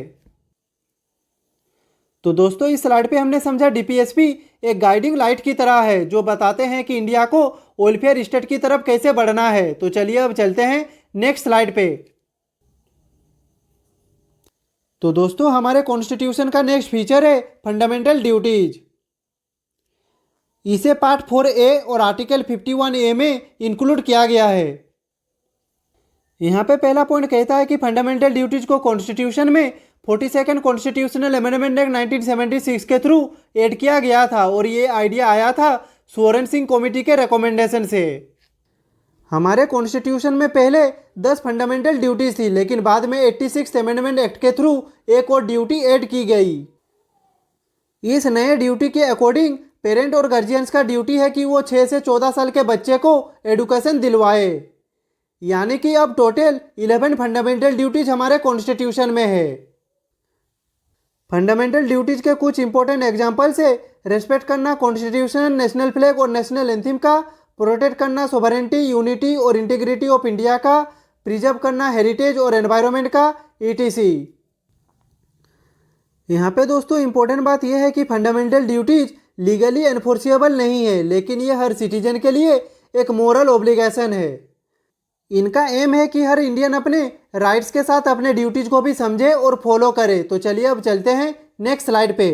तो दोस्तों इस स्लाइड पे हमने समझा डीपीएसपी एक गाइडिंग लाइट की तरह है जो बताते हैं कि इंडिया को वेलफेयर स्टेट की तरफ कैसे बढ़ना है। तो चलिए अब चलते हैं नेक्स्ट स्लाइड पे। तो दोस्तों हमारे कॉन्स्टिट्यूशन का नेक्स्ट फीचर है फंडामेंटल ड्यूटीज। इसे पार्ट 4A और आर्टिकल 51A में इंक्लूड किया गया है। यहाँ पे पहला पॉइंट कहता है कि फंडामेंटल ड्यूटीज को कॉन्स्टिट्यूशन में 42nd कॉन्स्टिट्यूशनल अमेंडमेंट एक्ट 1976 के थ्रू ऐड किया गया था और ये आइडिया आया था सोरेन सिंह कमेटी के रिकमेंडेशन से। हमारे कॉन्स्टिट्यूशन में पहले 10 फंडामेंटल ड्यूटीज थी, लेकिन बाद में 86 अमेंडमेंट एक्ट के थ्रू एक और ड्यूटी ऐड की गई। इस नए ड्यूटी के अकॉर्डिंग पेरेंट और गार्जियंस का ड्यूटी है कि वो 6 से 14 साल के बच्चे को एडुकेशन दिलवाए। यानी कि अब टोटल 11 फंडामेंटल ड्यूटीज हमारे कॉन्स्टिट्यूशन में है। फंडामेंटल ड्यूटीज के कुछ इंपॉर्टेंट एग्जांपल्स है रेस्पेक्ट करना कॉन्स्टिट्यूशन, नेशनल फ्लैग और नेशनल एंथम का, प्रोटेक्ट करना सोवरेनिटी, यूनिटी और इंटीग्रिटी ऑफ इंडिया का, प्रिजर्व करना हेरिटेज और एनवायरनमेंट का, ईटीसी। यहाँ पे दोस्तों इंपॉर्टेंट बात यह है कि फंडामेंटल ड्यूटीज लीगली एनफोर्सिएबल नहीं है, लेकिन ये हर सिटीजन के लिए एक मोरल ऑब्लिगेशन है। इनका एम है कि हर इंडियन अपने राइट्स के साथ अपने ड्यूटीज को भी समझे और फॉलो करे। तो चलिए अब चलते हैं नेक्स्ट स्लाइड पे।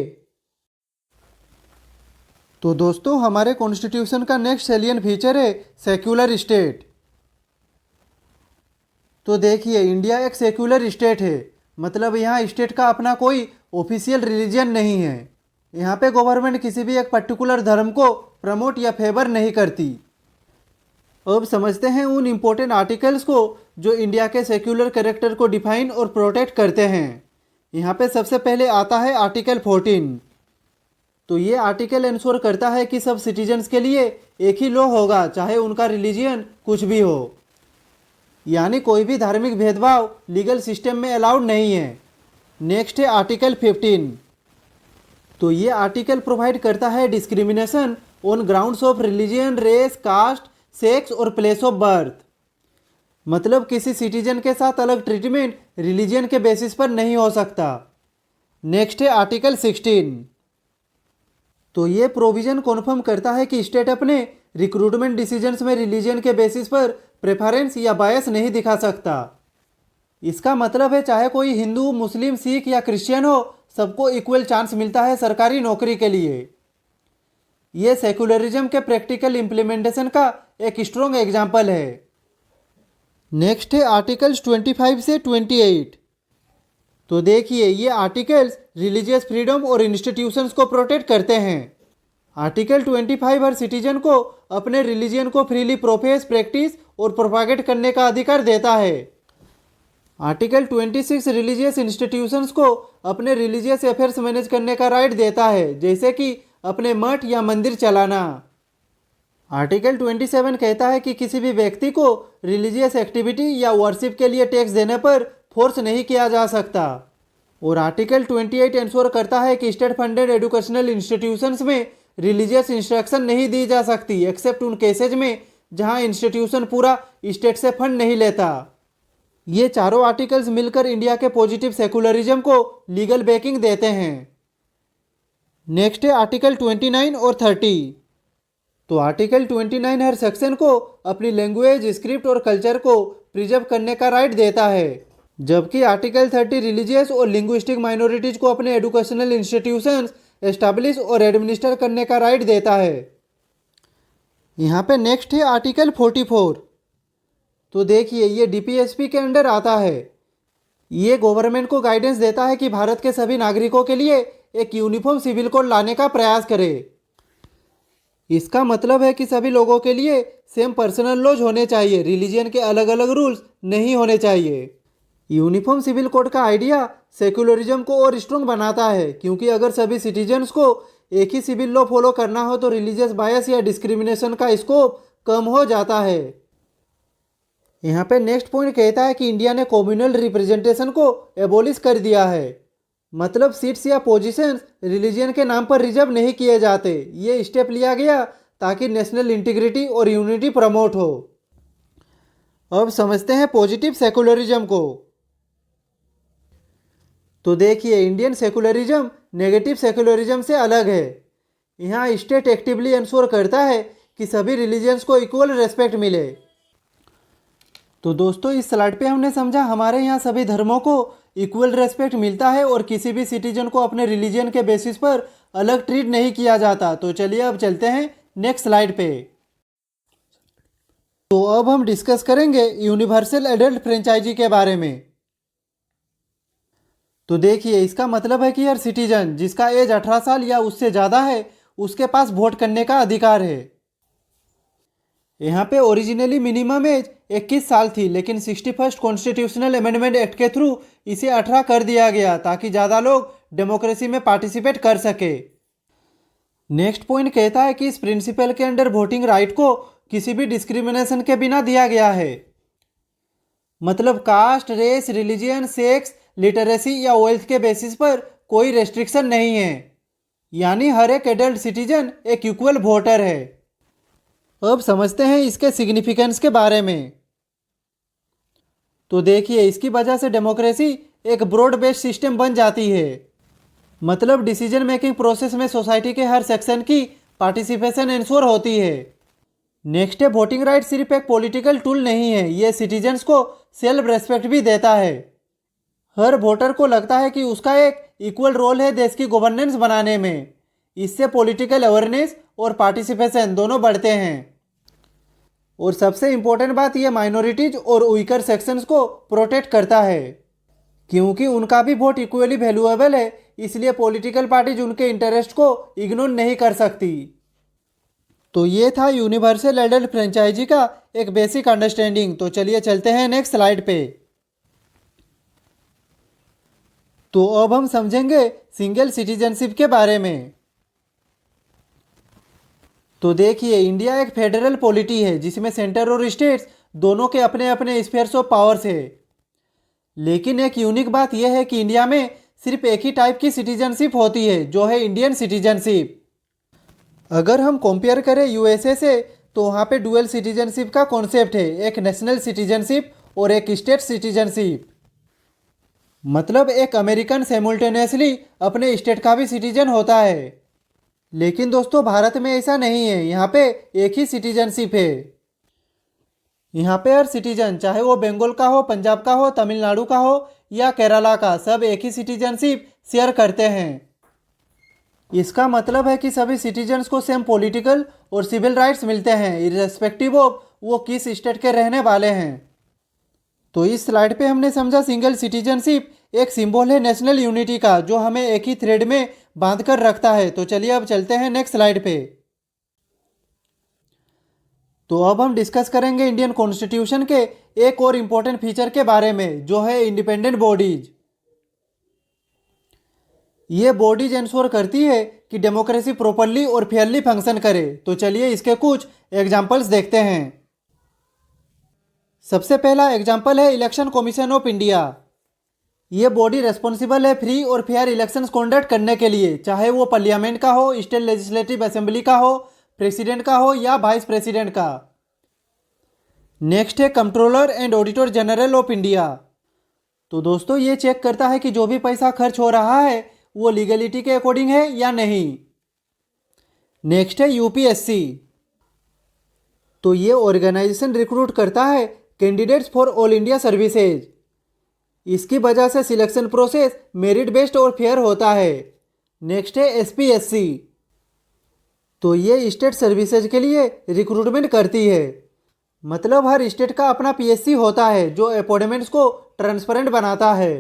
तो दोस्तों हमारे कॉन्स्टिट्यूशन का नेक्स्ट सैलिएंट फीचर है सेक्युलर स्टेट। तो देखिए इंडिया एक सेक्युलर स्टेट है, मतलब यहाँ स्टेट का अपना कोई ऑफिशियल रिलीजन नहीं है। यहाँ पे गवर्नमेंट किसी भी एक पर्टिकुलर धर्म को प्रमोट या फेवर नहीं करती। अब समझते हैं उन इम्पोर्टेंट आर्टिकल्स को जो इंडिया के सेक्युलर कैरेक्टर को डिफाइन और प्रोटेक्ट करते हैं। यहाँ पे सबसे पहले आता है आर्टिकल 14। तो ये आर्टिकल इंश्योर करता है कि सब सिटीजन्स के लिए एक ही लॉ होगा, चाहे उनका रिलीजियन कुछ भी हो। यानी कोई भी धार्मिक भेदभाव लीगल सिस्टम में अलाउड नहीं है। नेक्स्ट है आर्टिकल 15। तो ये आर्टिकल प्रोवाइड करता है discrimination on grounds of religion, race, caste, sex और प्लेस ऑफ बर्थ। मतलब किसी सिटीजन के साथ अलग ट्रीटमेंट रिलीजियन के बेसिस पर नहीं हो सकता। नेक्स्ट है आर्टिकल 16। तो ये प्रोविजन कॉन्फर्म करता है कि स्टेट अपने रिक्रूटमेंट डिसीजंस में रिलीजियन के बेसिस पर प्रेफरेंस या बायस नहीं दिखा सकता। इसका मतलब है चाहे कोई हिंदू, मुस्लिम, सिख या क्रिश्चियन हो, सबको इक्वल चांस मिलता है सरकारी नौकरी के लिए। ये सेकुलरिज्म के प्रैक्टिकल इम्प्लीमेंटेशन का एक स्ट्रॉन्ग एग्जाम्पल है। नेक्स्ट है आर्टिकल्स 25 से 28। तो देखिए ये आर्टिकल्स रिलीजियस फ्रीडम और इंस्टीट्यूशंस को प्रोटेक्ट करते हैं। आर्टिकल 25 हर सिटीजन को अपने रिलीजियन को फ्रीली प्रोफेस, प्रैक्टिस और प्रोपागेट करने का अधिकार देता है। आर्टिकल 26 रिलीजियस इंस्टीट्यूशंस को अपने रिलीजियस अफेयर्स मैनेज करने का राइट देता है, जैसे कि अपने मठ या मंदिर चलाना। आर्टिकल 27 कहता है कि किसी भी व्यक्ति को रिलीजियस एक्टिविटी या वर्शिप के लिए टैक्स देने पर फोर्स नहीं किया जा सकता। और आर्टिकल 28 इंश्योर करता है कि स्टेट फंडेड एजुकेशनल इंस्टीट्यूशंस में रिलीजियस इंस्ट्रक्शन नहीं दी जा सकती एक्सेप्ट उन केसेज में जहां इंस्टीट्यूशन पूरा स्टेट से फंड नहीं लेता। ये चारों आर्टिकल्स मिलकर इंडिया के पॉजिटिव सेकुलरिज्म को लीगल बैकिंग देते हैं। नेक्स्ट है आर्टिकल 29 और 30। तो आर्टिकल 29 हर सेक्शन को अपनी लैंग्वेज, स्क्रिप्ट और कल्चर को प्रिजर्व करने का राइट देता है, जबकि आर्टिकल 30 रिलीजियस और लिंग्विस्टिक माइनॉरिटीज को अपने एजुकेशनल इंस्टीट्यूशंस एस्टैब्लिश और एडमिनिस्टर करने का राइट देता है। यहाँ पे नेक्स्ट है आर्टिकल 44। तो देखिए ये डीपीएसपी के अंडर आता है। ये गवर्नमेंट को गाइडेंस देता है कि भारत के सभी नागरिकों के लिए एक यूनिफॉर्म सिविल कोड लाने का प्रयास करे। इसका मतलब है कि सभी लोगों के लिए सेम पर्सनल लॉज होने चाहिए, रिलीजियन के अलग अलग रूल्स नहीं होने चाहिए। यूनिफॉर्म सिविल कोड का आइडिया सेकुलरिज्म को और स्ट्रॉन्ग बनाता है, क्योंकि अगर सभी सिटीजन्स को एक ही सिविल लॉ फॉलो करना हो तो रिलीजियस बायस या डिस्क्रिमिनेशन का स्कोप कम हो जाता है। यहाँ पे नेक्स्ट पॉइंट कहता है कि इंडिया ने कम्युनल रिप्रेजेंटेशन को एबोलिश कर दिया है, मतलब सीट्स या पोजीशंस रिलीजियन के नाम पर रिजर्व नहीं किए जाते। ये स्टेप लिया गया ताकि नेशनल इंटीग्रिटी और यूनिटी प्रमोट हो। अब समझते हैं पॉजिटिव सेकुलरिज्म को। तो देखिए इंडियन सेकुलरिज्म नेगेटिव सेक्युलरिज्म से अलग है। यहाँ स्टेट एक्टिवली इंश्योर करता है कि सभी रिलीजन्स को इक्वल रेस्पेक्ट मिले। तो दोस्तों इस स्लाइड पे हमने समझा हमारे यहाँ सभी धर्मों को इक्वल रेस्पेक्ट मिलता है और किसी भी सिटीजन को अपने रिलीजन के बेसिस पर अलग ट्रीट नहीं किया जाता। तो चलिए अब चलते हैं नेक्स्ट स्लाइड पे। तो अब हम डिस्कस करेंगे यूनिवर्सल एडल्ट फ्रेंचाइजी के बारे में। तो देखिए इसका मतलब है कि हर सिटीजन जिसका एज 18 साल या उससे ज़्यादा है उसके पास वोट करने का अधिकार है। यहाँ पे ओरिजिनली मिनिमम एज 21 साल थी, लेकिन 61st कॉन्स्टिट्यूशनल अमेंडमेंट एक्ट के थ्रू इसे 18 कर दिया गया ताकि ज़्यादा लोग डेमोक्रेसी में पार्टिसिपेट कर सके। नेक्स्ट पॉइंट कहता है कि इस प्रिंसिपल के अंडर वोटिंग राइट को किसी भी डिस्क्रिमिनेशन के बिना दिया गया है। मतलब caste, race, religion, sex, literacy या वेल्थ के बेसिस पर कोई रेस्ट्रिक्शन नहीं है, यानी हर एक एडल्ट सिटीजन एक इक्वल वोटर है। अब समझते हैं इसके सिग्निफिकेंस के बारे में। तो देखिए इसकी वजह से डेमोक्रेसी एक ब्रॉड बेस्ड सिस्टम बन जाती है। मतलब डिसीजन मेकिंग प्रोसेस में सोसाइटी के हर सेक्शन की पार्टिसिपेशन इंश्योर होती है। नेक्स्ट है वोटिंग राइट सिर्फ एक पॉलिटिकल टूल नहीं है, ये सिटीजन्स को सेल्फ रेस्पेक्ट भी देता है। हर वोटर को लगता है कि उसका एक इक्वल रोल है देश की गवर्नेंस बनाने में। इससे पॉलिटिकल अवेयरनेस और पार्टिसिपेशन दोनों बढ़ते हैं। और सबसे इम्पोर्टेंट बात यह माइनॉरिटीज और वीकर सेक्शंस को प्रोटेक्ट करता है, क्योंकि उनका भी वोट इक्वली वैल्यूएबल है, इसलिए पॉलिटिकल पार्टीज उनके इंटरेस्ट को इग्नोर नहीं कर सकती। तो ये था यूनिवर्सल एडल्ट फ्रेंचाइजी का एक बेसिक अंडरस्टैंडिंग। तो चलिए चलते हैं नेक्स्ट स्लाइड पे। तो अब हम समझेंगे सिंगल सिटीजनशिप के बारे में। तो देखिए इंडिया एक फेडरल पॉलिटी है जिसमें सेंटर और स्टेट्स दोनों के अपने अपने स्फीयर्स ऑफ पावर्स है। लेकिन एक यूनिक बात यह है कि इंडिया में सिर्फ एक ही टाइप की सिटीजनशिप होती है, जो है इंडियन सिटीजनशिप। अगर हम कंपेयर करें यूएसए से तो वहाँ पे डुअल सिटीजनशिप का कॉन्सेप्ट है, एक नेशनल सिटीजनशिप और एक स्टेट सिटीजनशिप। मतलब एक अमेरिकन साइमल्टेनियसली अपने स्टेट का भी सिटीजन होता है। लेकिन दोस्तों भारत में ऐसा नहीं है, यहाँ पे एक ही सिटीजनशिप है। यहाँ पे हर सिटीजन चाहे वो बंगाल का हो, पंजाब का हो, तमिलनाडु का हो या केरला का, सब एक ही सिटीजनशिप शेयर करते हैं। इसका मतलब है कि सभी सिटीजन्स को सेम पॉलिटिकल और सिविल राइट्स मिलते हैं इर्रेस्पेक्टिव ऑफ वो किस स्टेट के रहने वाले हैं। तो इस स्लाइड पे हमने समझा सिंगल सिटीजनशिप एक सिंबल है नेशनल यूनिटी का, जो हमें एक ही थ्रेड में बांध कर रखता है। तो चलिए अब चलते हैं नेक्स्ट स्लाइड पे। तो अब हम डिस्कस करेंगे इंडियन कॉन्स्टिट्यूशन के एक और इम्पोर्टेंट फीचर के बारे में, जो है इंडिपेंडेंट बॉडीज। ये बॉडीज इंश्योर करती है कि डेमोक्रेसी प्रॉपरली और फेयरली फंक्शन करे। तो चलिए इसके कुछ एग्जांपल्स देखते हैं। सबसे पहला एग्जांपल है इलेक्शन कमीशन ऑफ इंडिया। ये बॉडी रेस्पॉन्सिबल है फ्री और फेयर इलेक्शंस कंडक्ट करने के लिए, चाहे वो पार्लियामेंट का हो, स्टेट लेजिस्लेटिव असेंबली का हो, प्रेसिडेंट का हो या वाइस प्रेसिडेंट का। नेक्स्ट है controller and auditor general of India. तो दोस्तों ये चेक करता है कि जो भी पैसा खर्च हो रहा है वो लीगलिटी के अकॉर्डिंग है या नहीं। नेक्स्ट है यूपीएससी। तो ये ऑर्गेनाइजेशन रिक्रूट करता है candidates for all India services. इसकी वजह से सिलेक्शन प्रोसेस मेरिट बेस्ड और फेयर होता है। नेक्स्ट है एसपीएससी। तो ये स्टेट सर्विसेज के लिए रिक्रूटमेंट करती है। मतलब हर स्टेट का अपना पीएससी होता है जो अपॉइंटमेंट्स को ट्रांसपेरेंट बनाता है।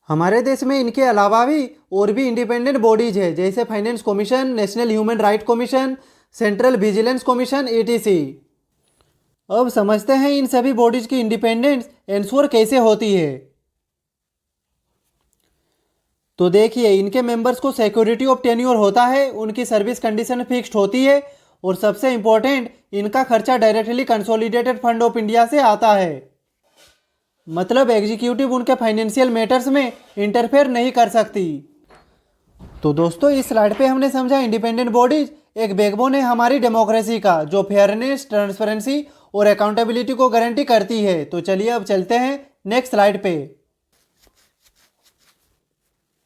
हमारे देश में इनके अलावा भी और भी इंडिपेंडेंट बॉडीज है, जैसे finance commission, national human right commission, central vigilance commission, etc. अब समझते हैं इन सभी बॉडीज की इंडिपेंडेंस इंश्योर कैसे होती है। तो देखिए इनके मेंबर्स को सिक्योरिटी ऑफ टेन्योर होता है, उनकी सर्विस कंडीशन फिक्स्ड होती है और सबसे इंपॉर्टेंट इनका खर्चा directly consolidated fund of India से आता है। मतलब एग्जीक्यूटिव उनके फाइनेंशियल मैटर्स में इंटरफेयर नहीं कर सकती। तो दोस्तों इस स्लाइड पे हमने समझा इंडिपेंडेंट बॉडीज एक बैकबोन है हमारी डेमोक्रेसी का, जो फेयरनेस, ट्रांसपेरेंसी और अकाउंटेबिलिटी को गारंटी करती है। तो चलिए अब चलते हैं नेक्स्ट स्लाइड पे।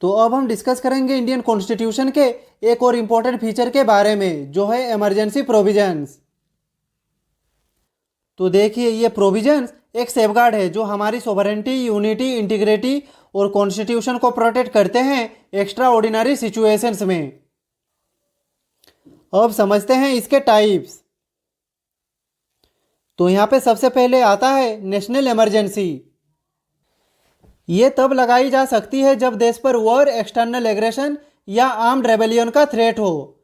तो अब हम डिस्कस करेंगे इंडियन कॉन्स्टिट्यूशन के एक और इम्पोर्टेंट फीचर के बारे में, जो है इमरजेंसी प्रोविजंस। तो देखिए, ये प्रोविजंस एक सेफगार्ड है जो हमारी सोवरेंटी, यूनिटी, इंटीग्रिटी और कॉन्स्टिट्यूशन को प्रोटेक्ट करते हैं एक्स्ट्रा ऑर्डिनरी सिचुएशंस में। अब समझते हैं इसके टाइप्स। तो यहाँ पे सबसे पहले आता है नेशनल इमरजेंसी। ये तब लगाई जा सकती है जब देश पर वॉर, एक्सटर्नल एग्रेशन या आर्म्ड रेबेलियन का थ्रेट हो।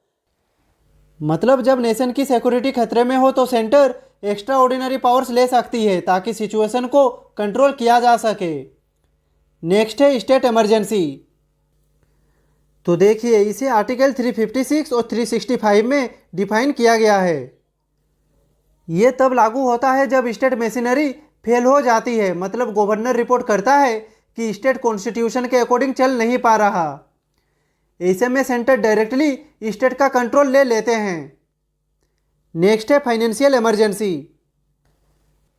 मतलब जब नेशन की सिक्योरिटी खतरे में हो तो सेंटर एक्स्ट्रा ऑर्डिनरी पावर्स ले सकती है ताकि सिचुएशन को कंट्रोल किया जा सके। नेक्स्ट है स्टेट इमरजेंसी। तो देखिए, इसे आर्टिकल 356 और 365 में डिफाइन किया गया है। ये तब लागू होता है जब स्टेट मशीनरी फेल हो जाती है, मतलब गवर्नर रिपोर्ट करता है कि स्टेट कॉन्स्टिट्यूशन के अकॉर्डिंग चल नहीं पा रहा। ऐसे में सेंटर डायरेक्टली स्टेट का कंट्रोल ले लेते हैं। नेक्स्ट है फाइनेंशियल इमरजेंसी।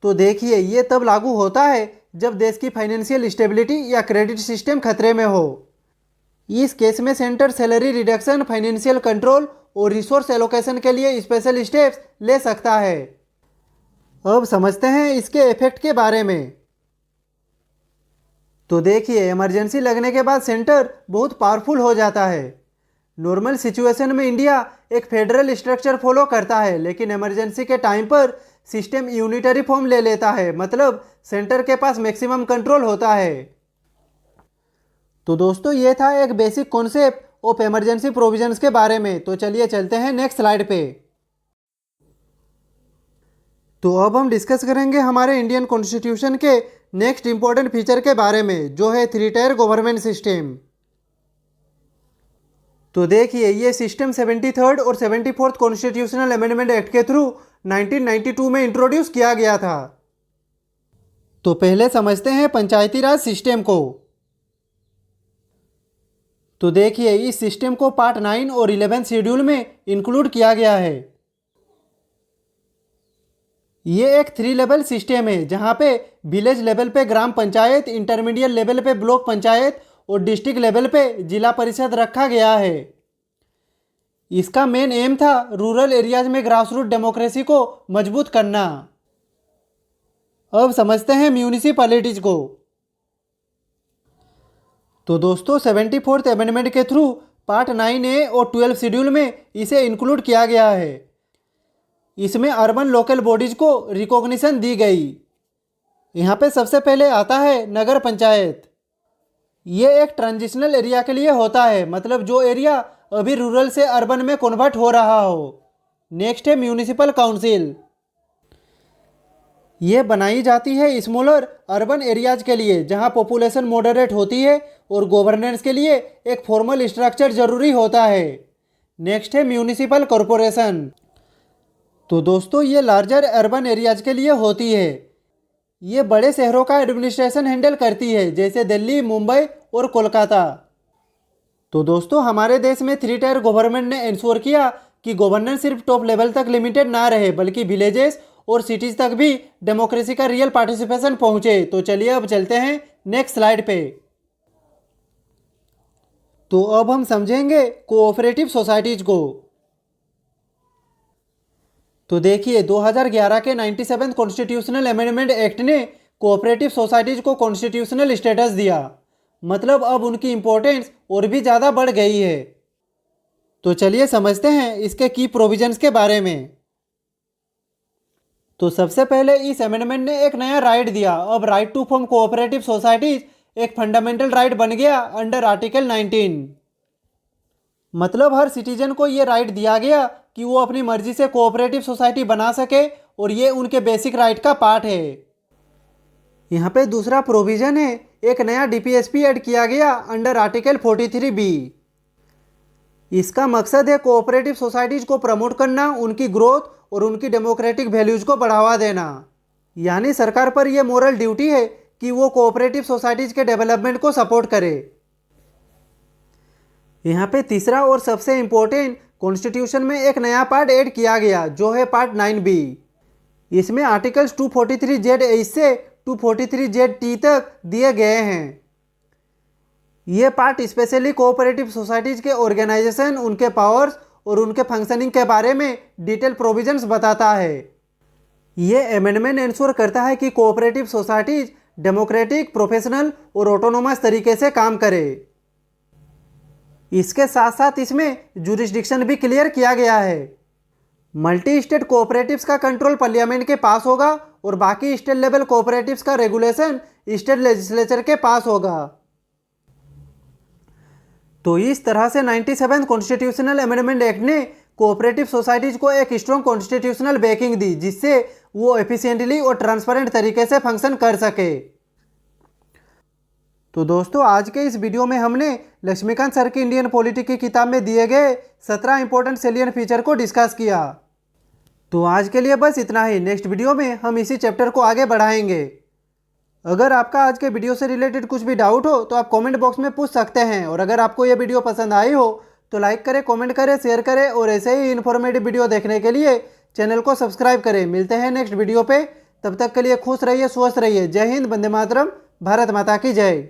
तो देखिए, ये तब लागू होता है जब देश की फाइनेंशियल स्टेबिलिटी या क्रेडिट सिस्टम खतरे में हो। इस केस में centre salary reduction, financial control और रिसोर्स एलोकेशन के लिए स्पेशल स्टेप्स ले सकता है। अब समझते हैं इसके इफेक्ट के बारे में। तो देखिए, इमरजेंसी लगने के बाद सेंटर बहुत पावरफुल हो जाता है। नॉर्मल सिचुएशन में इंडिया एक फेडरल स्ट्रक्चर फॉलो करता है, लेकिन इमरजेंसी के टाइम पर सिस्टम यूनिटरी फॉर्म ले लेता है, मतलब सेंटर के पास मैक्सिमम कंट्रोल होता है। तो दोस्तों, ये था एक basic concept of emergency provisions के बारे में। तो चलिए चलते हैं नेक्स्ट स्लाइड पे। तो अब हम डिस्कस करेंगे हमारे इंडियन कॉन्स्टिट्यूशन के नेक्स्ट इंपॉर्टेंट फीचर के बारे में, जो है 3 टायर गवर्नमेंट सिस्टम। तो देखिए, ये सिस्टम 73rd और 74th कॉन्स्टिट्यूशनल अमेंडमेंट एक्ट के थ्रू 1992 में इंट्रोड्यूस किया गया था। तो पहले समझते हैं पंचायती राज सिस्टम को। तो देखिए, इस सिस्टम को पार्ट 9 और 11 शेड्यूल में इंक्लूड किया गया है। ये एक 3 लेवल सिस्टम है, जहाँ पे विलेज लेवल पे ग्राम पंचायत, इंटरमीडिएट लेवल पे ब्लॉक पंचायत और डिस्ट्रिक्ट लेवल पे जिला परिषद रखा गया है। इसका मेन एम था रूरल एरियाज में ग्रास रूट डेमोक्रेसी को मजबूत करना। अब समझते हैं म्यूनिसिपैलिटीज को। तो दोस्तों, 74th अमेंडमेंट के थ्रू पार्ट 9A और 12 शेड्यूल में इसे इंक्लूड किया गया है। इसमें अर्बन लोकल बॉडीज को रिकॉग्निशन दी गई। यहाँ पे सबसे पहले आता है नगर पंचायत। ये एक ट्रांजिशनल एरिया के लिए होता है, मतलब जो एरिया अभी रूरल से अर्बन में कन्वर्ट हो रहा हो। नेक्स्ट है म्यूनिसिपल काउंसिल। ये बनाई जाती है स्मॉलर अर्बन एरियाज के लिए, जहाँ पॉपुलेशन मॉडरेट होती है और गवर्नेंस के लिए एक फॉर्मल स्ट्रक्चर जरूरी होता है। नेक्स्ट है म्यूनिसिपल कॉरपोरेशन। तो दोस्तों, ये लार्जर अर्बन एरियाज के लिए होती है। ये बड़े शहरों का एडमिनिस्ट्रेशन हैंडल करती है, जैसे दिल्ली, मुंबई और कोलकाता। तो दोस्तों, हमारे देश में 3 टायर गवर्नमेंट ने इंश्योर किया कि गवर्नेंस सिर्फ टॉप लेवल तक लिमिटेड ना रहे, बल्कि विलेजेस और सिटीज तक भी डेमोक्रेसी का रियल पार्टिसिपेशन पहुंचे। तो चलिए अब चलते हैं नेक्स्ट स्लाइड पे। तो अब हम समझेंगे कोऑपरेटिव सोसाइटीज को। तो देखिए, 2011 के 97 कॉन्स्टिट्यूशनल अमेंडमेंट एक्ट ने कोऑपरेटिव सोसाइटीज को कॉन्स्टिट्यूशनल स्टेटस दिया, मतलब अब उनकी इंपॉर्टेंस और भी ज़्यादा बढ़ गई है। तो चलिए समझते हैं इसके की प्रोविजंस के बारे में। तो सबसे पहले इस अमेंडमेंट ने एक नया राइट दिया। अब right to form cooperative societies एक फंडामेंटल राइट बन गया अंडर आर्टिकल 19। मतलब हर सिटीजन को ये राइट दिया गया कि वो अपनी मर्जी से कोऑपरेटिव सोसाइटी बना सके, और ये उनके बेसिक राइट का पार्ट है। यहाँ पे दूसरा प्रोविजन है, एक नया डीपीएसपी ऐड किया गया अंडर आर्टिकल 43B। इसका मकसद है कोऑपरेटिव सोसाइटीज को प्रमोट करना, उनकी ग्रोथ और उनकी डेमोक्रेटिक वैल्यूज को बढ़ावा देना। यानी सरकार पर यह मोरल ड्यूटी है कि वो कोऑपरेटिव सोसाइटीज के डेवलपमेंट को सपोर्ट करे। यहाँ पे तीसरा और सबसे इम्पोर्टेंट, कॉन्स्टिट्यूशन में एक नया पार्ट ऐड किया गया, जो है पार्ट 9B। इसमें आर्टिकल्स 243ZH से 243ZT तक दिए गए हैं। ये पार्ट स्पेशली कोऑपरेटिव सोसाइटीज के ऑर्गेनाइजेशन, उनके पावर्स और उनके फंक्शनिंग के बारे में डिटेल प्रोविजंस बताता है। ये अमेंडमेंट इंश्योर करता है कि कोऑपरेटिव सोसाइटीज डेमोक्रेटिक, प्रोफेशनल और ऑटोनोमस तरीके से काम करे। इसके साथ साथ इसमें जुरिस्डिक्शन भी क्लियर किया गया है। मल्टी स्टेट कोऑपरेटिव्स का कंट्रोल पार्लियामेंट के पास होगा और बाकी स्टेट लेवल कोऑपरेटिव्स का रेगुलेशन स्टेट लेजिस्लेचर के पास होगा। तो इस तरह से 97 कॉन्स्टिट्यूशनल अमेंडमेंट एक्ट ने कोऑपरेटिव सोसाइटीज को एक स्ट्रॉन्ग कॉन्स्टिट्यूशनल बैकिंग दी, जिससे वो एफिशिएंटली और ट्रांसपेरेंट तरीके से फंक्शन कर सके। तो दोस्तों, आज के इस वीडियो में हमने लक्ष्मीकांत सर की इंडियन पॉलिटी की किताब में दिए गए 17 इंपॉर्टेंट सेलियन फीचर को डिस्कस किया। तो आज के लिए बस इतना ही। नेक्स्ट वीडियो में हम इसी चैप्टर को आगे बढ़ाएंगे। अगर आपका आज के वीडियो से रिलेटेड कुछ भी डाउट हो तो आप कमेंट बॉक्स में पूछ सकते हैं। और अगर आपको ये वीडियो पसंद आई हो तो लाइक करें, कमेंट करें, शेयर करें और ऐसे ही इन्फॉर्मेटिव वीडियो देखने के लिए चैनल को सब्सक्राइब करें। मिलते हैं नेक्स्ट वीडियो पे। तब तक के लिए खुश रहिए, स्वस्थ रहिए। जय हिंद, वंदे मातरम, भारत माता की जय।